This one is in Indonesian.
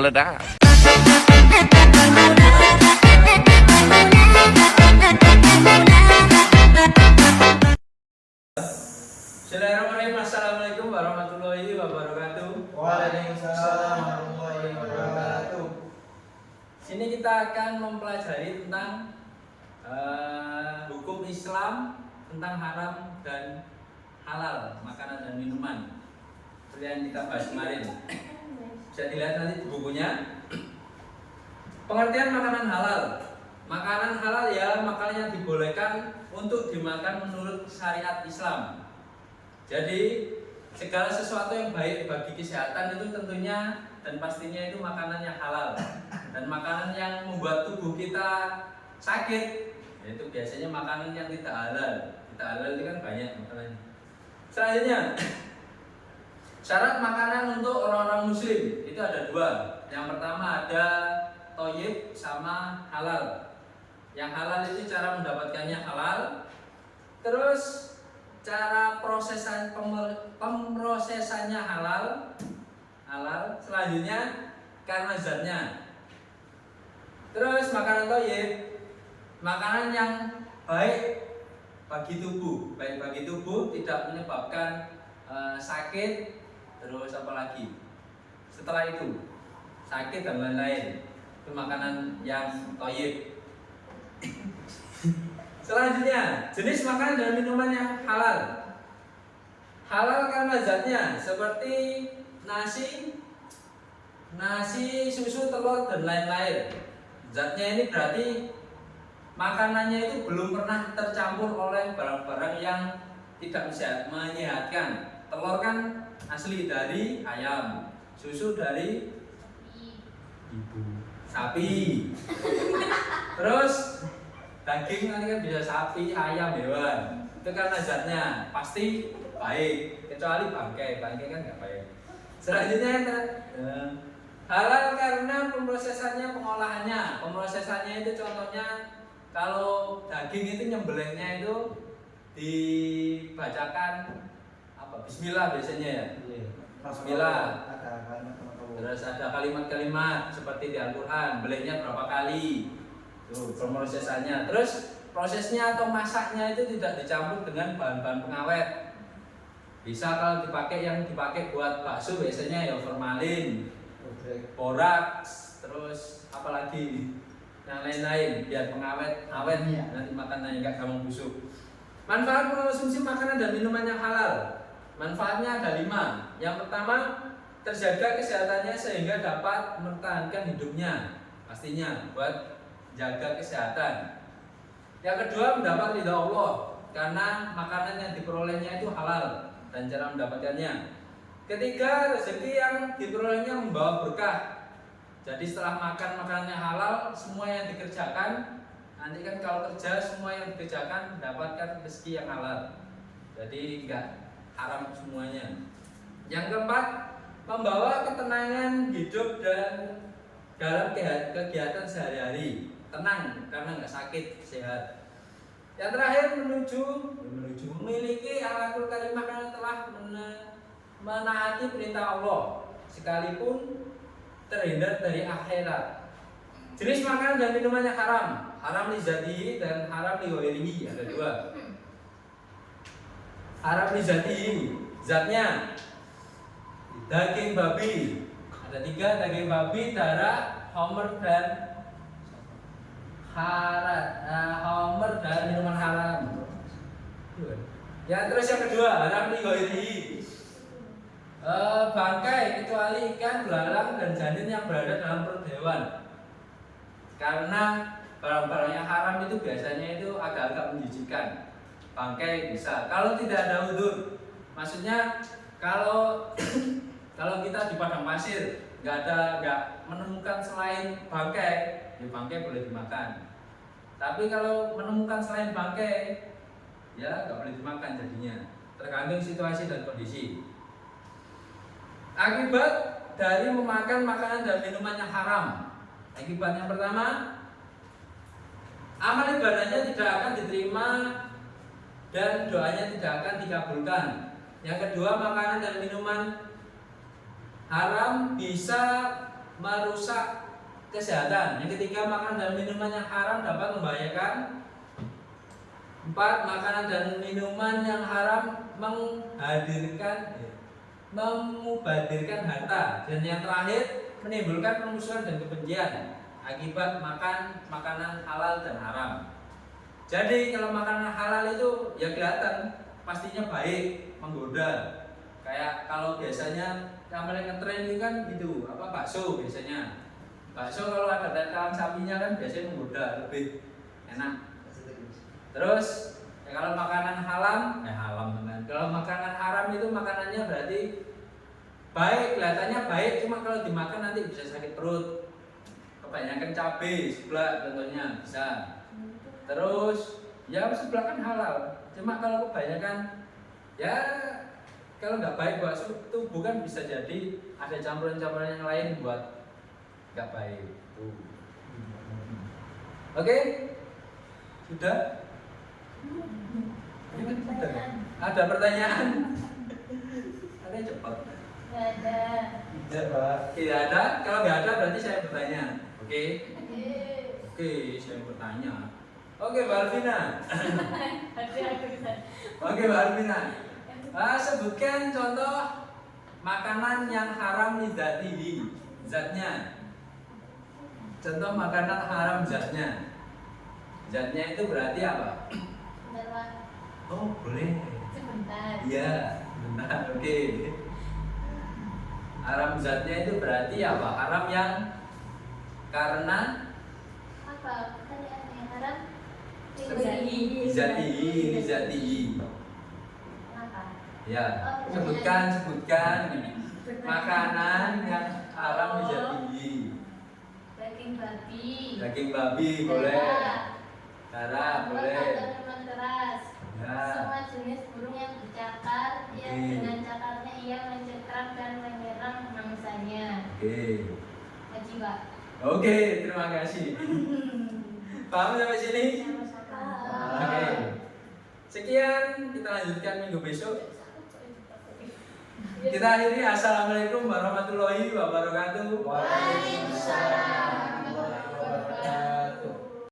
meledak. Bismillahirrahmanirrahim. Assalamualaikum warahmatullahi wabarakatuh. Waalaikumsalam warahmatullahi wabarakatuh. Sini kita akan mempelajari tentang hukum Islam tentang haram dan halal makanan dan minuman. Seperti yang kita bahas kemarin. Bisa dilihat nanti di bukunya. Pengertian makanan halal. Makanan halal ya makanan yang dibolehkan untuk dimakan menurut syariat Islam. Jadi segala sesuatu yang baik bagi kesehatan itu tentunya dan pastinya itu makanan yang halal. Dan makanan yang membuat tubuh kita sakit yaitu biasanya makanan yang tidak halal. Tidak halal itu kan banyak makanannya. Selanjutnya, syarat makanan untuk orang-orang muslim itu ada dua. Yang pertama ada thayyib sama halal. Yang halal itu cara mendapatkannya halal. Terus cara pemrosesannya halal. Selanjutnya karena zatnya. Terus makanan thayyib, makanan yang baik bagi tubuh, tidak menyebabkan sakit. Terus apa lagi? Setelah itu sakit dan lain-lain, itu makanan yang thayyib. Selanjutnya jenis makanan dan minuman yang halal. Halal karena zatnya seperti nasi, susu, telur dan lain-lain. Zatnya ini berarti makanannya itu belum pernah tercampur oleh barang-barang yang tidak menyehatkan. Telur kan asli dari ayam, susu dari sapi. Terus daging nanti kan bisa sapi, ayam, hewan. Itu karena zatnya pasti baik, kecuali bangkai kan nggak baik. Selanjutnya halal karena pengolahannya. Pemrosesannya itu contohnya kalau daging itu nyembelihnya itu dibacakan apa? Bismillah biasanya ya. Bismillah. Terus ada kalimat-kalimat seperti di Al-Qur'an, belihnya berapa kali. Tuh, pemrosesannya. Terus prosesnya atau masaknya itu tidak dicampur dengan bahan-bahan pengawet. Bisa kalau yang dipakai buat bakso biasanya ya formalin, boraks, terus apalagi yang lain-lain biar pengawet awet nanti makanannya nggak gampang busuk. Manfaat mengonsumsi makanan dan minuman yang halal. Manfaatnya ada 5. Yang pertama, terjaga kesehatannya sehingga dapat mempertahankan hidupnya. Pastinya buat jaga kesehatan. Yang kedua, mendapat ridha Allah karena makanan yang diperolehnya itu halal dan cara mendapatkannya. Ketiga, rezeki yang diperolehnya membawa berkah. Jadi setelah makan makanan yang halal, semua yang dikerjakan nanti kan kalau kerja semua yang dikerjakan mendapatkan rezeki yang halal. Jadi enggak haram semuanya. Yang keempat, membawa ketenangan hidup dan dalam kegiatan sehari-hari. Tenang karena enggak sakit, sehat. Yang terakhir memiliki akhlakul karimah karena telah menaati perintah Allah sekalipun terhindar dari akhirat. Jenis makanan dan minuman yang haram li zatihi dan haram li ghairihi, ada 2. Haram li zatihi, zatnya daging babi, ada 3, daging babi, darah, homer dan minuman haram. Ya, terus yang kedua, haram li ghairihi. Bangkai kecuali ikan, belalang dan janin yang berada dalam perut hewan. Karena barang-barang yang haram itu biasanya itu agak-agak menjijikkan. Bangkai bisa. Kalau tidak ada udzur, maksudnya kalau kita di padang pasir nggak menemukan selain bangkai, ya bangkai boleh dimakan. Tapi kalau menemukan selain bangkai, ya nggak boleh dimakan jadinya. Tergantung situasi dan kondisi. Akibat dari memakan makanan dan minuman yang haram. Akibat yang pertama, amal ibadahnya tidak akan diterima dan doanya tidak akan dikabulkan. Yang kedua, makanan dan minuman haram bisa merusak kesehatan. Yang ketiga, makanan dan minuman yang haram dapat membahayakan. 4, makanan dan minuman yang haram memubadirkan harta. Dan yang terakhir, menimbulkan permusuhan dan kebencian akibat makan makanan halal dan haram. Jadi kalau makanan halal itu ya kelihatan pastinya baik, menggoda. Kayak kalau biasanya yang paling ngetren itu kan itu bakso biasanya. Bakso kalau ada tetelan sapinya kan biasanya menggoda, lebih enak. Terus ya kalau makanan haram teman. Kalau makanan haram itu makanannya berarti baik, kelihatannya baik, cuma kalau dimakan nanti bisa sakit perut. Kebanyakan cabai sebelah contohnya bisa. Terus ya sebelah kan halal, cuma kalau kebanyakan ya kalau nggak baik buat tubuh kan bisa jadi ada campuran-campuran yang lain buat nggak baik. Oke, sudah? Ada pertanyaan? Ada yang cepat? Nggak ada. Tidak, Pak. Tidak ada. Kalau nggak ada berarti saya bertanya. Oke? Oke. Oke, saya bertanya. Oke, Mbak Alvina. Oke, Mbak Alvina. Sebutkan contoh makanan yang haram lidzatihi, zatnya. Contoh makanan haram zatnya. Zatnya itu berarti apa? Bentar, Pak. Oh, boleh. Sebentar. Iya, benar. Oke. Haram zatnya itu berarti apa? Haram yang karena Apa? Pertanyaan yang haram? Lizatihi. Kenapa? Ya, sebutkan makanan yang haram lizatihi. Daging babi. Daging babi boleh. Darah boleh. Atau minuman keras. Ya. Semua jenis burung yang bercakar, yang Oke. dengan cakarnya ia mencekram dan menyerang mangsanya. Oke. Haji, Pak. Oke, terima kasih. Paham sampai sini? Sama-sama. Oke. Sekian, kita lanjutkan minggu besok. Kita akhiri. Assalamualaikum warahmatullahi wabarakatuh. Waalaikumsalam.